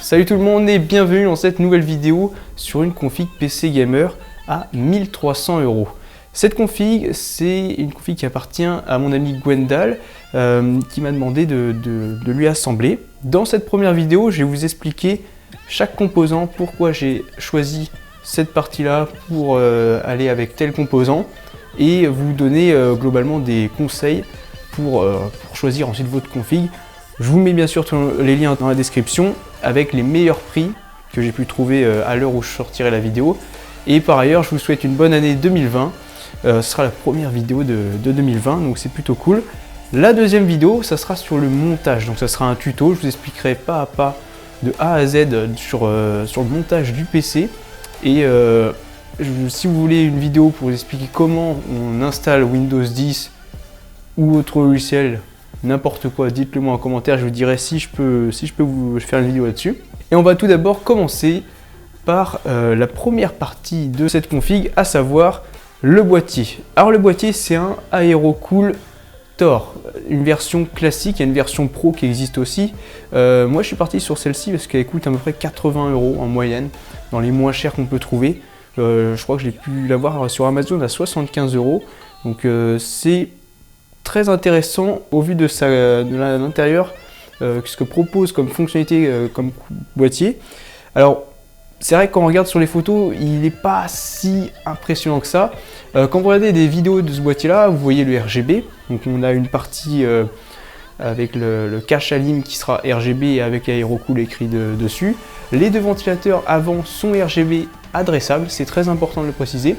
Salut tout le monde et bienvenue dans cette nouvelle vidéo sur une config PC Gamer à 1300 €. Cette config, c'est une config qui appartient à mon ami Gwendal qui m'a demandé de lui assembler. Dans cette première vidéo, je vais vous expliquer chaque composant, pourquoi j'ai choisi cette partie-là pour aller avec tel composant et vous donner globalement des conseils pour choisir ensuite votre config. Je vous mets bien sûr les liens dans la description avec les meilleurs prix que j'ai pu trouver à l'heure où je sortirai la vidéo. Et par ailleurs, je vous souhaite une bonne année 2020. Ce sera la première vidéo de 2020, donc c'est plutôt cool. La deuxième vidéo, ça sera sur le montage. Donc ça sera un tuto, je vous expliquerai pas à pas de A à Z sur le montage du PC. Et si vous voulez une vidéo pour vous expliquer comment on installe Windows 10 ou autre logiciel, n'importe quoi, dites-le moi en commentaire, je vous dirai si je peux vous faire une vidéo là-dessus. Et on va tout d'abord commencer par la première partie de cette config, à savoir le boîtier. Alors le boîtier, c'est un Aerocool Tor, une version classique, il y a une version pro qui existe aussi. Moi je suis parti sur celle-ci parce qu'elle coûte à peu près 80 € en moyenne, dans les moins chers qu'on peut trouver. Je crois que j'ai pu l'avoir sur Amazon à 75 €, donc c'est très intéressant au vu de l'intérieur, ce que propose comme fonctionnalité, comme boîtier. Alors c'est vrai que quand on regarde sur les photos, il n'est pas si impressionnant que ça. Quand vous regardez des vidéos de ce boîtier là, vous voyez le RGB, donc on a une partie avec le cache alim qui sera RGB avec Aerocool écrit dessus. Les deux ventilateurs avant sont RGB adressables, c'est très important de le préciser.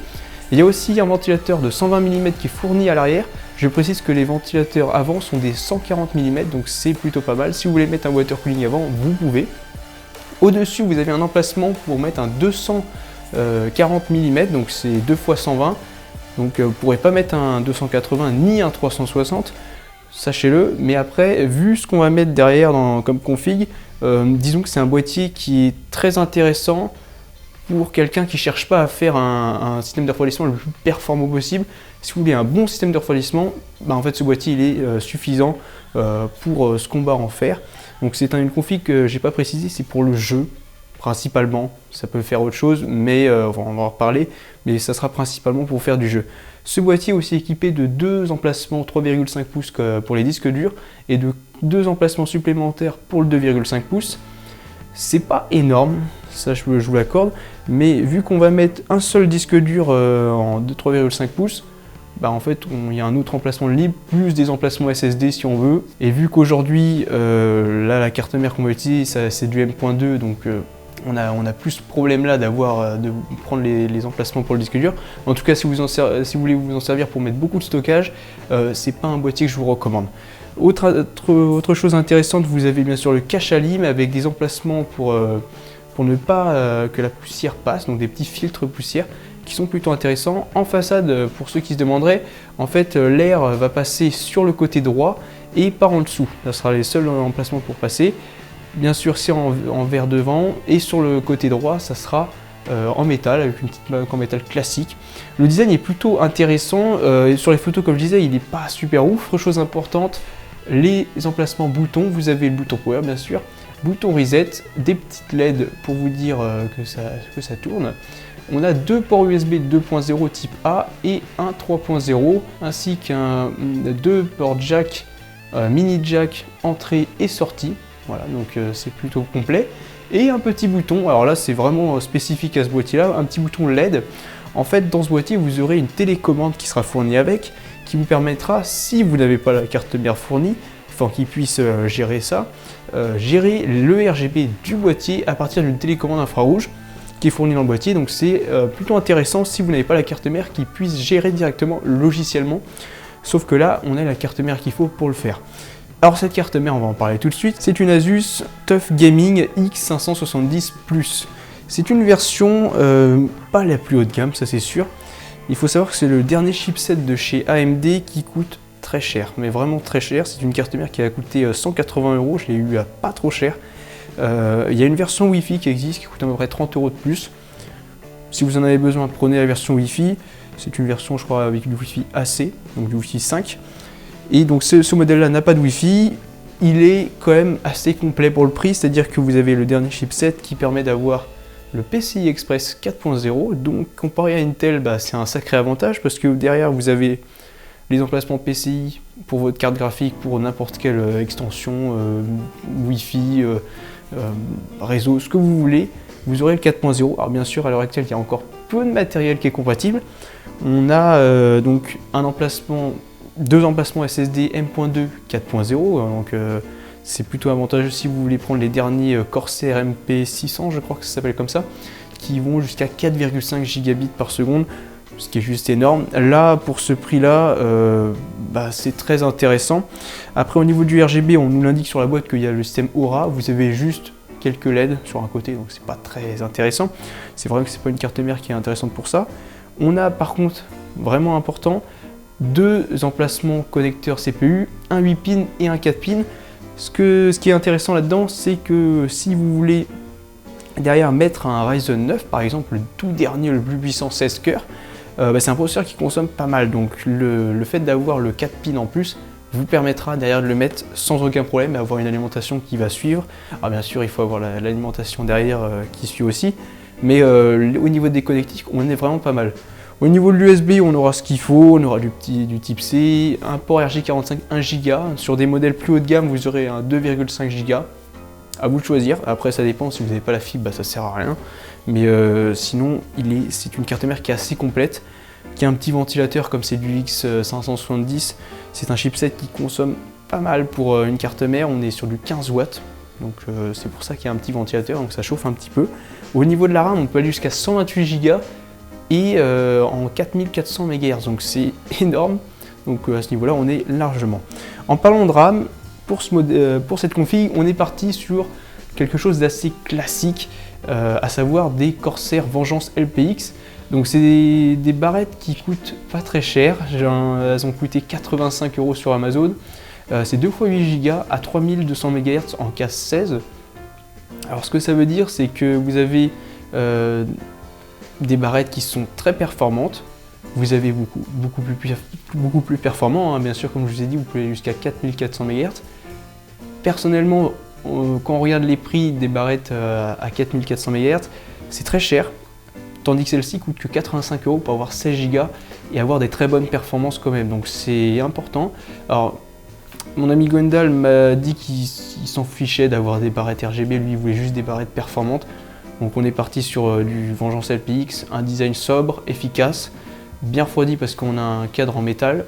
Il y a aussi un ventilateur de 120 mm qui est fourni à l'arrière. Je précise que les ventilateurs avant sont des 140 mm, donc c'est plutôt pas mal. Si vous voulez mettre un water cooling avant, vous pouvez. Au-dessus, vous avez un emplacement pour mettre un 240 mm, donc c'est 2 x 120. Donc vous ne pourrez pas mettre un 280 ni un 360, sachez-le. Mais après, vu ce qu'on va mettre derrière comme config, disons que c'est un boîtier qui est très intéressant pour quelqu'un qui ne cherche pas à faire un système de refroidissement le plus performant possible. Si vous voulez un bon système de refroidissement, en fait ce boîtier il est suffisant pour ce qu'on va en faire. Donc c'est une config que j'ai pas précisé, c'est pour le jeu principalement. Ça peut faire autre chose, mais on va en reparler. Mais ça sera principalement pour faire du jeu. Ce boîtier est aussi équipé de 2 emplacements 3,5 pouces pour les disques durs et de 2 emplacements supplémentaires pour le 2,5 pouces. C'est pas énorme, ça je vous l'accorde, mais vu qu'on va mettre un seul disque dur en 3,5 pouces, en fait il y a un autre emplacement libre, plus des emplacements SSD si on veut. Et vu qu'aujourd'hui, là la carte mère qu'on va utiliser, c'est du M.2, donc on a plus ce problème là de prendre les emplacements pour le disque dur. En tout cas, si vous voulez vous en servir pour mettre beaucoup de stockage, c'est pas un boîtier que je vous recommande. Autre chose intéressante, vous avez bien sûr le cache alim avec des emplacements pour ne pas que la poussière passe, donc des petits filtres poussière qui sont plutôt intéressants. En façade, pour ceux qui se demanderaient, en fait l'air va passer sur le côté droit et pas en dessous. Ça sera les seuls emplacements pour passer. Bien sûr c'est en verre devant, et sur le côté droit ça sera en métal, avec une petite marque en métal classique. Le design est plutôt intéressant, et sur les photos comme je disais il n'est pas super ouf. Autre chose importante, les emplacements boutons, vous avez le bouton power bien sûr, bouton reset, des petites LED pour vous dire que ça tourne. On a 2 ports USB 2.0 type A et un 3.0, ainsi qu'un 2 ports jack, mini jack entrée et sortie. Voilà, donc c'est plutôt complet. Et un petit bouton, alors là c'est vraiment spécifique à ce boîtier là, un petit bouton LED. En fait dans ce boîtier vous aurez une télécommande qui sera fournie avec, qui vous permettra, si vous n'avez pas la carte mère fournie, enfin qui puisse gérer ça, gérer le RGB du boîtier à partir d'une télécommande infrarouge qui est fournie dans le boîtier. Donc c'est plutôt intéressant si vous n'avez pas la carte mère qui puisse gérer directement logiciellement. Sauf que là on a la carte mère qu'il faut pour le faire. Alors cette carte mère, on va en parler tout de suite, c'est une Asus TUF Gaming X570 Plus. C'est une version pas la plus haut de gamme, ça c'est sûr. Il faut savoir que c'est le dernier chipset de chez AMD qui coûte très cher, mais vraiment très cher. C'est une carte mère qui a coûté 180 €, je l'ai eu à pas trop cher. Il y a une version Wi-Fi qui existe, qui coûte à peu près 30 € de plus. Si vous en avez besoin, prenez la version Wi-Fi. C'est une version, je crois, avec du Wi-Fi AC, donc du Wi-Fi 5. Et donc ce modèle-là n'a pas de Wi-Fi. il est quand même assez complet pour le prix, c'est-à-dire que vous avez le dernier chipset qui permet d'avoir le PCI Express 4.0, donc comparé à Intel, c'est un sacré avantage parce que derrière vous avez les emplacements PCI pour votre carte graphique, pour n'importe quelle extension, Wi-Fi, réseau, ce que vous voulez, vous aurez le 4.0. Alors bien sûr, à l'heure actuelle, il y a encore peu de matériel qui est compatible. On a donc deux emplacements SSD M.2 4.0, donc c'est plutôt avantageux si vous voulez prendre les derniers Corsair MP600, je crois que ça s'appelle comme ça, qui vont jusqu'à 4,5 gigabits par seconde, ce qui est juste énorme. Là, pour ce prix-là, c'est très intéressant. Après, au niveau du RGB, on nous l'indique sur la boîte qu'il y a le système Aura. Vous avez juste quelques LED sur un côté, donc c'est pas très intéressant. C'est vrai que c'est pas une carte mère qui est intéressante pour ça. On a par contre, vraiment important, deux emplacements connecteurs CPU, un 8 pins et un 4 pins. Ce qui est intéressant là-dedans, c'est que si vous voulez derrière mettre un Ryzen 9, par exemple le tout dernier, le plus puissant 16 cœurs, c'est un processeur qui consomme pas mal. Donc le fait d'avoir le 4 pins en plus vous permettra derrière de le mettre sans aucun problème et avoir une alimentation qui va suivre. Alors bien sûr, il faut avoir l'alimentation derrière qui suit aussi, mais au niveau des connectiques, on est vraiment pas mal. Au niveau de l'USB, on aura ce qu'il faut, on aura du type C, un port RJ45 1 Go. Sur des modèles plus haut de gamme, vous aurez un 2,5 Go. À vous de choisir. Après, ça dépend, si vous n'avez pas la fibre, ça sert à rien. Mais sinon, c'est une carte mère qui est assez complète, qui a un petit ventilateur comme c'est du X570. C'est un chipset qui consomme pas mal pour une carte mère, on est sur du 15 watts. Donc c'est pour ça qu'il y a un petit ventilateur, donc ça chauffe un petit peu. Au niveau de la RAM, on peut aller jusqu'à 128 Go. Et en 4400 MHz, donc c'est énorme, donc à ce niveau là on est largement. En parlant de RAM, pour cette config, on est parti sur quelque chose d'assez classique, à savoir des Corsair Vengeance LPX. Donc c'est des barrettes qui coûtent pas très cher, elles ont coûté 85 € sur Amazon, c'est 2 x 8 Go à 3200 MHz en casse 16. Alors ce que ça veut dire, c'est que vous avez des barrettes qui sont très performantes, vous avez beaucoup plus performant, hein. Bien sûr, comme je vous ai dit, vous pouvez aller jusqu'à 4400 MHz. Personnellement, quand on regarde les prix des barrettes à 4400 MHz, c'est très cher, tandis que celle-ci coûte que 85 € pour avoir 16 Go et avoir des très bonnes performances quand même, donc c'est important. Alors, mon ami Gwendal m'a dit qu'il s'en fichait d'avoir des barrettes RGB, lui il voulait juste des barrettes performantes. Donc on est parti sur du Vengeance LPX, un design sobre, efficace, bien refroidi parce qu'on a un cadre en métal,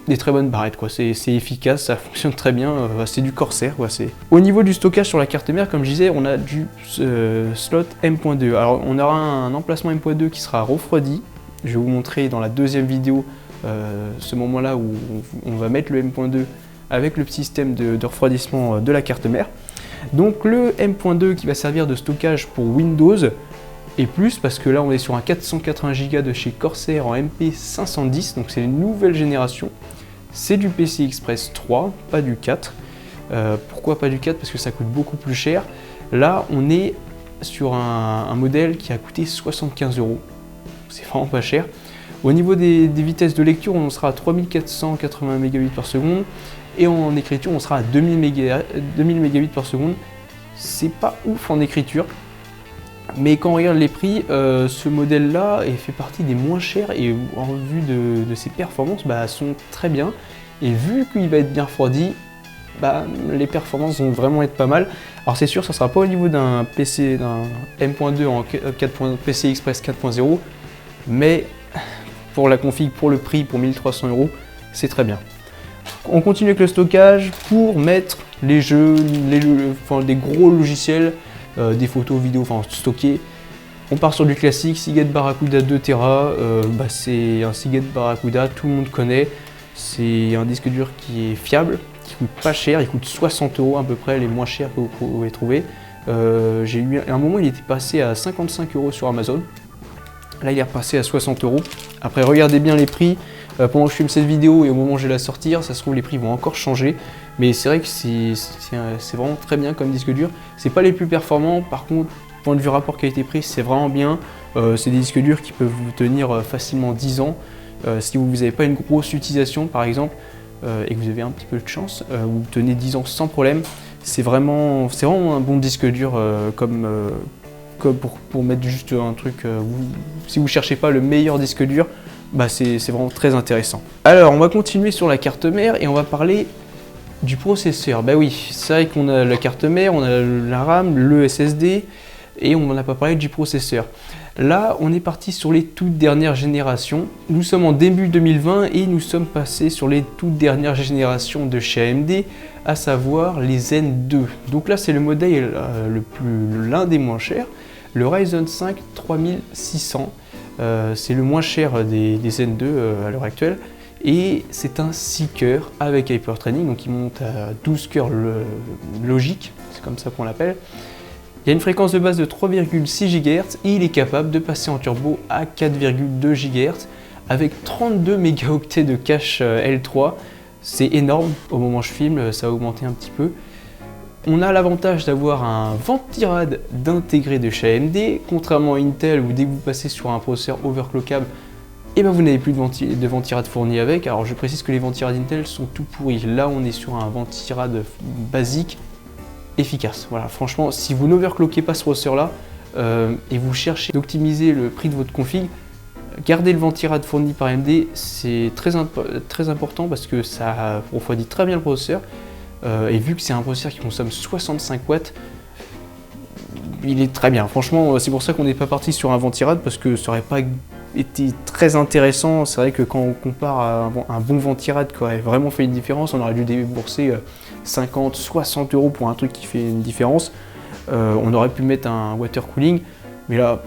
des très bonnes barrettes quoi, c'est efficace, ça fonctionne très bien, c'est du Corsair quoi. Au niveau du stockage sur la carte mère, comme je disais, on a du slot M.2. Alors on aura un emplacement M.2 qui sera refroidi, je vais vous montrer dans la deuxième vidéo ce moment là où on va mettre le M.2 avec le petit système de refroidissement de la carte mère. Donc le M.2 qui va servir de stockage pour Windows et plus, parce que là on est sur un 480 Go de chez Corsair en MP510, donc c'est une nouvelle génération. C'est du PCI Express 3, pas du 4. Pourquoi pas du 4? Parce que ça coûte beaucoup plus cher. Là on est sur un modèle qui a coûté 75 €. C'est vraiment pas cher. Au niveau des vitesses de lecture, on sera à 3480 Mbps par seconde. Et en écriture, on sera à 2000 Mbps par seconde. C'est pas ouf en écriture, mais quand on regarde les prix, ce modèle-là fait partie des moins chers et en vue de ses performances, sont très bien. Et vu qu'il va être bien refroidi, les performances vont vraiment être pas mal. Alors c'est sûr, ça sera pas au niveau d'un PC, d'un M.2 en PCI Express 4.0, mais pour la config, pour le prix, pour 1300 €, c'est très bien. On continue avec le stockage pour mettre les jeux, des gros logiciels, des photos, vidéos, stockés. On part sur du classique, Seagate Barracuda 2 Tera, c'est un Seagate Barracuda, tout le monde connaît. C'est un disque dur qui est fiable, qui coûte pas cher, il coûte 60 € à peu près, les moins chers que vous pouvez trouver. J'ai eu à un moment, il était passé à 55 € sur Amazon. Là, il est repassé à 60 €. Après, regardez bien les prix. Pendant que je filme cette vidéo et au moment où je vais la sortir, ça se trouve les prix vont encore changer. Mais c'est vrai que c'est vraiment très bien comme disque dur. C'est pas les plus performants, par contre, point de vue rapport qualité-prix, c'est vraiment bien. C'est des disques durs qui peuvent vous tenir facilement 10 ans. Si vous n'avez pas une grosse utilisation, par exemple, et que vous avez un petit peu de chance, vous tenez 10 ans sans problème. C'est vraiment un bon disque dur comme pour mettre juste un truc. Si vous cherchez pas le meilleur disque dur, bah c'est vraiment très intéressant. Alors on va continuer sur la carte mère et on va parler du processeur. Bah oui, c'est vrai qu'on a la carte mère, on a la RAM, le SSD et on n'a pas parlé du processeur. Là, on est parti sur les toutes dernières générations. Nous sommes en début 2020 et nous sommes passés sur les toutes dernières générations de chez AMD, à savoir les Zen 2. Donc là, c'est le modèle l'un des moins chers, le Ryzen 5 3600. C'est le moins cher des Zen 2 à l'heure actuelle. Et c'est un 6 cœurs avec Hyper Training, donc il monte à 12 cœurs logique, c'est comme ça qu'on l'appelle. Il y a une fréquence de base de 3,6 GHz et il est capable de passer en turbo à 4,2 GHz avec 32 mégaoctets de cache L3. C'est énorme, au moment où je filme, ça a augmenté un petit peu. On a l'avantage d'avoir un ventirad d'intégré de chez AMD, contrairement à Intel où dès que vous passez sur un processeur overclockable, et ben vous n'avez plus de ventirad fourni avec. Alors je précise que les ventirad Intel sont tout pourris. Là on est sur un ventirad basique efficace. Voilà, franchement, si vous n'overclockez pas ce processeur-là et vous cherchez d'optimiser le prix de votre config, gardez le ventirad fourni par AMD, c'est très important parce que ça refroidit très bien le processeur. Et vu que c'est un processeur qui consomme 65 watts, il est très bien. Franchement, c'est pour ça qu'on n'est pas parti sur un ventirad parce que ça n'aurait pas été très intéressant. C'est vrai que quand on compare à un bon ventirad qui aurait vraiment fait une différence, on aurait dû débourser 50, 60 € pour un truc qui fait une différence. On aurait pu mettre un water cooling, mais là,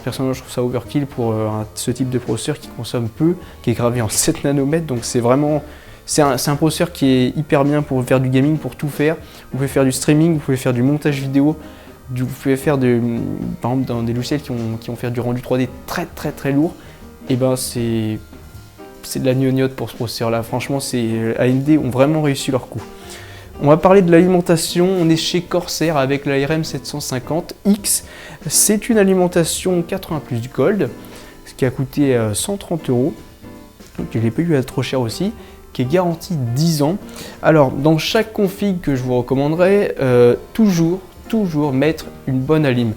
personnellement, je trouve ça overkill pour ce type de processeur qui consomme peu, qui est gravé en 7 nanomètres. Donc c'est vraiment, c'est un processeur qui est hyper bien pour faire du gaming, pour tout faire. Vous pouvez faire du streaming, vous pouvez faire du montage vidéo, vous pouvez faire par exemple dans des logiciels qui vont faire du rendu 3D très lourd. Et ben c'est de la gnognotte pour ce processeur là. Franchement, AMD ont vraiment réussi leur coup. On va parler de l'alimentation. On est chez Corsair avec la RM750X. C'est une alimentation 80 plus Gold, ce qui a coûté 130 €. Donc je l'ai pas eu à trop cher aussi, qui est garantie 10 ans. Alors dans chaque config que je vous recommanderais, toujours mettre une bonne alim.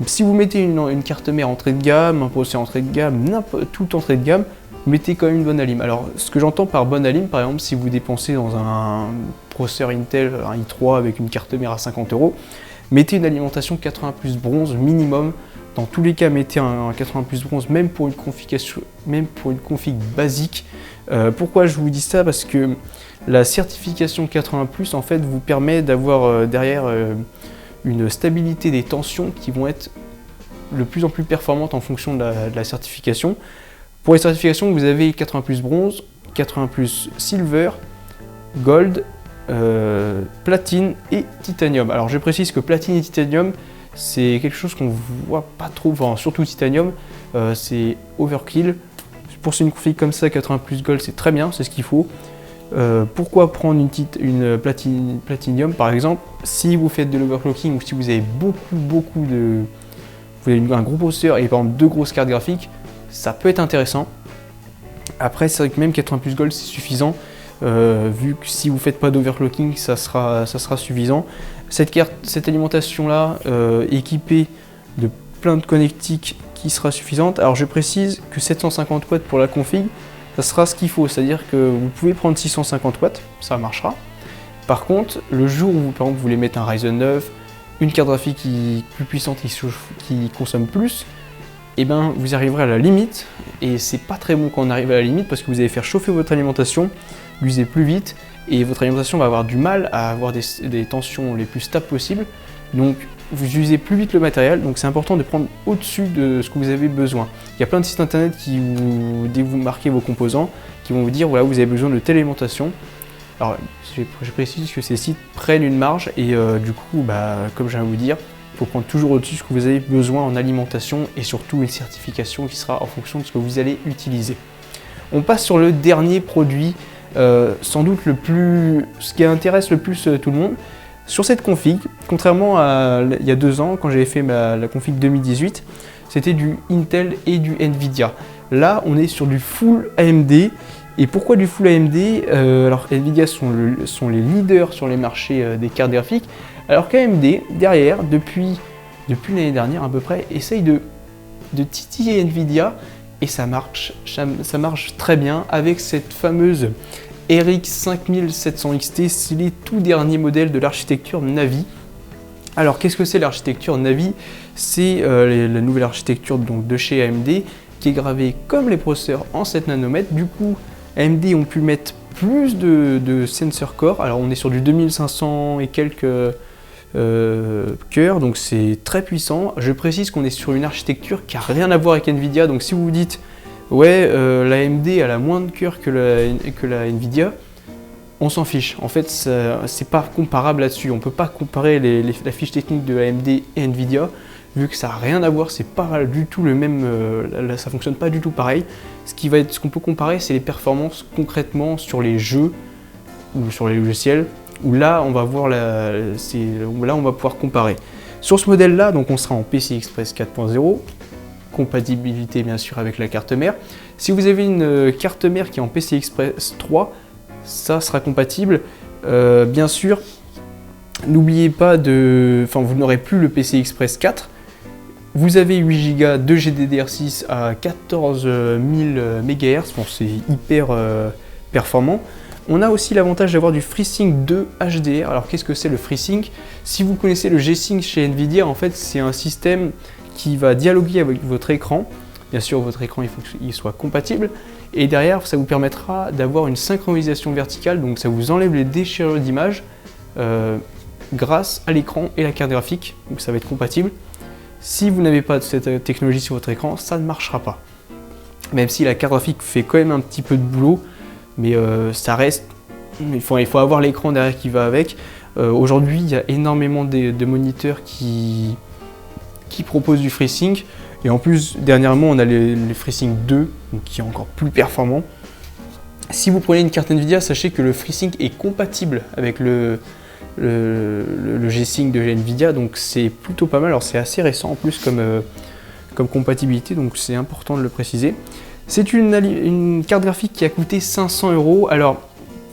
Si vous mettez une carte mère entrée de gamme, un processeur entrée de gamme, tout entrée de gamme, mettez quand même une bonne alim. Alors ce que j'entends par bonne alim, par exemple, si vous dépensez dans un processeur Intel, un i3 avec une carte mère à 50 €, mettez une alimentation 80 plus bronze minimum. Dans tous les cas, mettez un 80 plus bronze, même pour une config basique. Pourquoi je vous dis ça? Parce que la certification 80 plus en fait vous permet d'avoir derrière une stabilité des tensions qui vont être de plus en plus performantes en fonction de la certification. Pour les certifications, vous avez 80 plus bronze, 80 plus silver, gold, platine et titanium. Alors je précise que platine et titanium, c'est quelque chose qu'on voit pas trop, enfin, surtout titanium, c'est overkill. Pour une config comme ça, 80 plus gold, c'est très bien, c'est ce qu'il faut. Pourquoi prendre une platinium par exemple? Si vous faites de l'overclocking ou si vous avez vous avez un gros processeur et par exemple 2 grosses cartes graphiques, ça peut être intéressant. Après, c'est vrai que même 80 plus gold, c'est suffisant. Vu que si vous ne faites pas d'overclocking, ça sera suffisant. Cette alimentation-là, équipée de plein de connectiques qui sera suffisante. Alors je précise que 750 watts pour la config, ça sera ce qu'il faut. C'est-à-dire que vous pouvez prendre 650 watts, ça marchera. Par contre, le jour où par exemple, vous voulez mettre un Ryzen 9, une carte graphique plus puissante qui consomme plus, et ben vous arriverez à la limite, et c'est pas très bon quand on arrive à la limite parce que vous allez faire chauffer votre alimentation, l'user plus vite, et votre alimentation va avoir du mal à avoir des tensions les plus stables possibles. Donc vous usez plus vite le matériel, donc c'est important de prendre au-dessus de ce que vous avez besoin. Il y a plein de sites internet qui dès que vous marquez vos composants, qui vont vous dire voilà, vous avez besoin de telle alimentation. Alors je précise que ces sites prennent une marge et du coup, comme je viens de vous dire, il faut prendre toujours au-dessus ce que vous avez besoin en alimentation et surtout une certification qui sera en fonction de ce que vous allez utiliser. On passe sur le dernier produit, sans doute ce qui intéresse le plus tout le monde. Sur cette config, contrairement à il y a 2 ans, quand j'avais fait la config 2018, c'était du Intel et du Nvidia. Là, on est sur du full AMD Et pourquoi du full AMD? Alors Nvidia sont les leaders sur les marchés des cartes graphiques, alors qu'AMD, derrière, depuis l'année dernière à peu près, essaye de titiller Nvidia, et ça marche très bien avec cette fameuse RX 5700 XT, c'est les tout derniers modèles de l'architecture Navi. Alors qu'est-ce que c'est l'architecture Navi? C'est la nouvelle architecture donc, de chez AMD qui est gravée comme les processeurs en 7 nanomètres. Du coup, AMD ont pu mettre plus de sensor core. Alors on est sur du 2500 et quelques cœurs, donc c'est très puissant. Je précise qu'on est sur une architecture qui n'a rien à voir avec Nvidia, donc si vous vous dites ouais, la AMD elle a moins de cœurs que la Nvidia, on s'en fiche. En fait, c'est pas comparable là-dessus. On peut pas comparer la fiche technique de AMD et Nvidia, vu que ça n'a rien à voir, c'est pas du tout le même, ça fonctionne pas du tout pareil. Ce qu'on peut comparer, c'est les performances concrètement sur les jeux ou sur les logiciels, où là on va voir là on va pouvoir comparer. Sur ce modèle-là, donc on sera en PCI Express 4.0, compatibilité bien sûr avec la carte mère. Si vous avez une carte mère qui est en PCI Express 3, ça sera compatible. Bien sûr, n'oubliez pas vous n'aurez plus le PCI Express 4. Vous avez 8 Go de GDDR6 à 14 000 MHz, bon, c'est hyper performant. On a aussi l'avantage d'avoir du FreeSync 2 HDR. Alors qu'est-ce que c'est le FreeSync? Si vous connaissez le G-Sync chez Nvidia, en fait c'est un système qui va dialoguer avec votre écran. Bien sûr, votre écran il faut qu'il soit compatible. Et derrière, ça vous permettra d'avoir une synchronisation verticale, donc ça vous enlève les déchirures d'image grâce à l'écran et la carte graphique, donc ça va être compatible. Si vous n'avez pas de cette technologie sur votre écran, ça ne marchera pas. Même si la carte graphique fait quand même un petit peu de boulot, mais ça reste, il faut avoir l'écran derrière qui va avec. Aujourd'hui, il y a énormément de moniteurs qui proposent du FreeSync. Et en plus, dernièrement, on a les FreeSync 2, donc qui est encore plus performant. Si vous prenez une carte Nvidia, sachez que le FreeSync est compatible avec le G-Sync de Nvidia, donc c'est plutôt pas mal. Alors c'est assez récent en plus comme compatibilité, donc c'est important de le préciser. C'est une carte graphique qui a coûté 500 €. Alors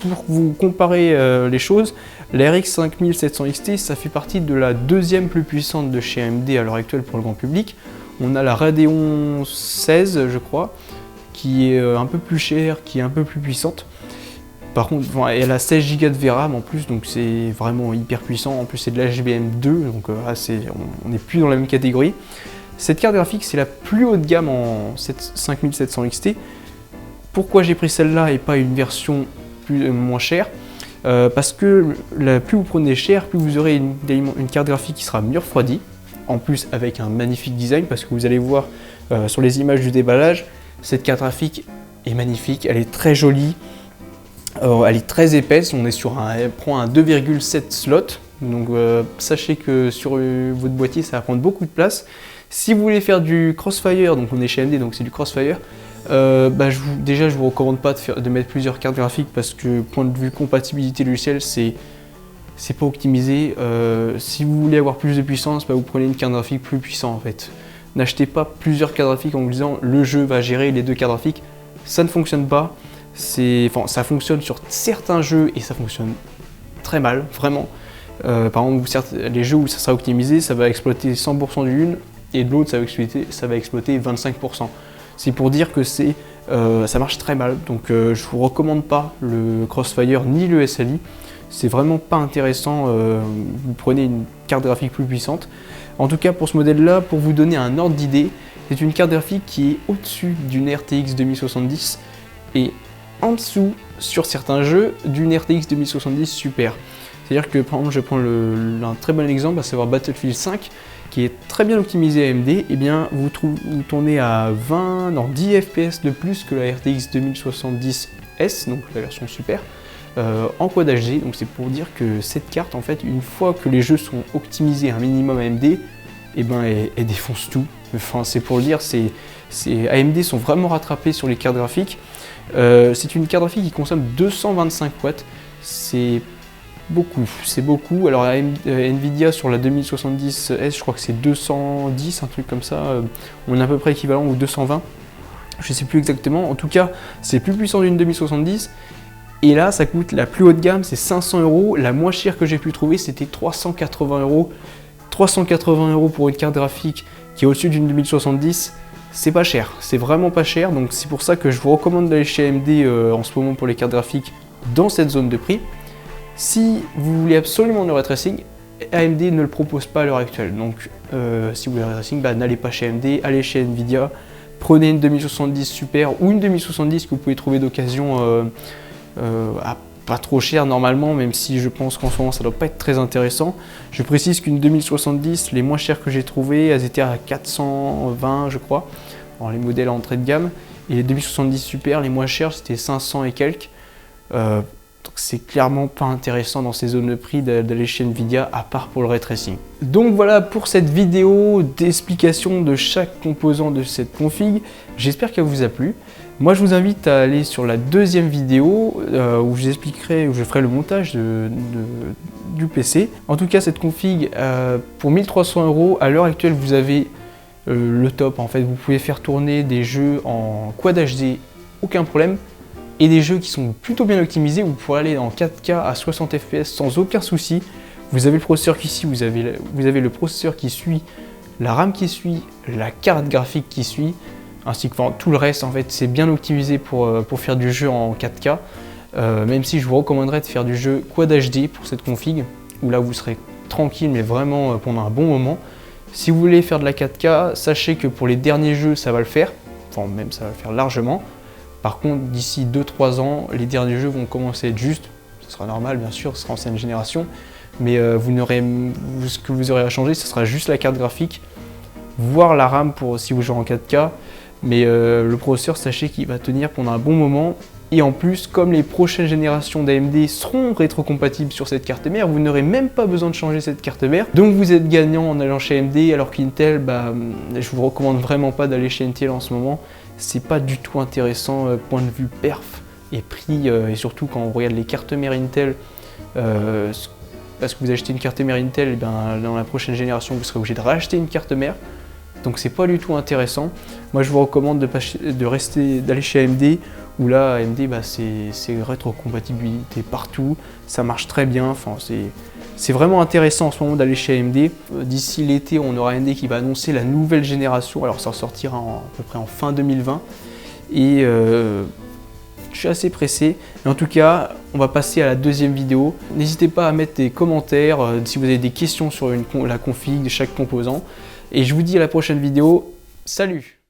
pour vous comparer les choses, la RX 5700 XT, ça fait partie de la deuxième plus puissante de chez AMD à l'heure actuelle pour le grand public. On a la Radeon 16, je crois, qui est un peu plus chère, qui est un peu plus puissante. Par contre, elle a 16 Go de VRAM en plus, donc c'est vraiment hyper puissant. En plus, c'est de la HBM2, donc on n'est plus dans la même catégorie. Cette carte graphique, c'est la plus haut de gamme en 5700 XT. Pourquoi j'ai pris celle-là et pas une version moins chère? Parce que plus vous prenez cher, plus vous aurez une carte graphique qui sera mieux refroidie. En plus avec un magnifique design, parce que vous allez voir sur les images du déballage, cette carte graphique est magnifique, elle est très jolie, elle est très épaisse, elle prend un 2,7 slot, donc sachez que sur votre boîtier ça va prendre beaucoup de place. Si vous voulez faire du Crossfire, donc on est chez AMD, donc c'est du Crossfire, je vous recommande pas de mettre plusieurs cartes graphiques, parce que point de vue compatibilité logicielle, c'est pas optimisé. Si vous voulez avoir plus de puissance, vous prenez une carte graphique plus puissante en fait. N'achetez pas plusieurs cartes graphiques en vous disant le jeu va gérer les deux cartes graphiques. Ça ne fonctionne pas. Ça fonctionne sur certains jeux et ça fonctionne très mal, vraiment. Par exemple, les jeux où ça sera optimisé, ça va exploiter 100% d'une et de l'autre, ça va exploiter 25%. C'est pour dire que ça marche très mal. Donc je vous recommande pas le Crossfire ni le SLI. C'est vraiment pas intéressant, vous prenez une carte graphique plus puissante. En tout cas pour ce modèle là, pour vous donner un ordre d'idée, c'est une carte graphique qui est au-dessus d'une RTX 2070 et en dessous sur certains jeux d'une RTX 2070 Super. C'est-à-dire que par exemple je prends un très bon exemple, à savoir Battlefield 5 qui est très bien optimisé AMD, et bien vous tournez à 10 FPS de plus que la RTX 2070S, donc la version Super. En Quad HD, donc c'est pour dire que cette carte, en fait, une fois que les jeux sont optimisés à un minimum AMD, elle défonce tout. Enfin, c'est pour le dire, AMD sont vraiment rattrapés sur les cartes graphiques. C'est une carte graphique qui consomme 225 watts, c'est beaucoup. Alors Nvidia sur la 2070S, je crois que c'est 210, un truc comme ça. On est à peu près équivalent, ou 220. je sais plus exactement, en tout cas c'est plus puissant d'une 2070. Et là ça coûte la plus haute gamme, c'est 500 €, la moins chère que j'ai pu trouver c'était 380 €. 380 € pour une carte graphique qui est au-dessus d'une 2070, c'est pas cher, c'est vraiment pas cher, donc c'est pour ça que je vous recommande d'aller chez AMD en ce moment pour les cartes graphiques dans cette zone de prix. Si vous voulez absolument le ray tracing, AMD ne le propose pas à l'heure actuelle, donc si vous voulez le ray tracing, n'allez pas chez AMD, allez chez Nvidia, prenez une 2070 Super ou une 2070 que vous pouvez trouver d'occasion à pas trop cher normalement, même si je pense qu'en ce moment ça doit pas être très intéressant. Je précise qu'une 2070, les moins chères que j'ai trouvées, elles étaient à 420 je crois, les modèles à entrée de gamme, et les 2070 Super, les moins chères c'était 500 et quelques. Donc c'est clairement pas intéressant dans ces zones de prix d'aller chez Nvidia, à part pour le ray tracing. Donc voilà pour cette vidéo d'explication de chaque composant de cette config. J'espère qu'elle vous a plu. Moi je vous invite à aller sur la deuxième vidéo où je ferai le montage du PC. En tout cas cette config pour 1300 €, à l'heure actuelle vous avez le top. En fait vous pouvez faire tourner des jeux en Quad HD, aucun problème. Et des jeux qui sont plutôt bien optimisés, vous pourrez aller en 4K à 60 fps sans aucun souci. Vous avez le processeur qui suit, vous avez le processeur qui suit, la RAM qui suit, la carte graphique qui suit, ainsi que tout le reste. En fait, c'est bien optimisé pour faire du jeu en 4K. Même si je vous recommanderais de faire du jeu Quad HD pour cette config, où là vous serez tranquille, mais vraiment pendant un bon moment. Si vous voulez faire de la 4K, sachez que pour les derniers jeux, ça va le faire. Enfin, même ça va le faire largement. Par contre, d'ici 2-3 ans, les derniers jeux vont commencer à être justes. Ce sera normal, bien sûr, ce sera ancienne génération. Mais ce que vous aurez à changer, ce sera juste la carte graphique, voire la RAM pour si vous jouez en 4K. Mais le processeur, sachez qu'il va tenir pendant un bon moment. Et en plus, comme les prochaines générations d'AMD seront rétrocompatibles sur cette carte mère, vous n'aurez même pas besoin de changer cette carte mère. Donc vous êtes gagnant en allant chez AMD, alors qu'Intel, je vous recommande vraiment pas d'aller chez Intel en ce moment. C'est pas du tout intéressant point de vue perf et prix, et surtout quand on regarde les cartes mères Intel, parce que vous achetez une carte mère Intel, et dans la prochaine génération vous serez obligé de racheter une carte mère, donc c'est pas du tout intéressant. Moi je vous recommande d'aller chez AMD, où là AMD c'est rétrocompatibilité partout, ça marche très bien, enfin c'est vraiment intéressant en ce moment d'aller chez AMD. D'ici l'été, on aura AMD qui va annoncer la nouvelle génération. Alors ça sortira à peu près en fin 2020. Et je suis assez pressé. Mais en tout cas, on va passer à la deuxième vidéo. N'hésitez pas à mettre des commentaires si vous avez des questions sur la config de chaque composant. Et je vous dis à la prochaine vidéo. Salut!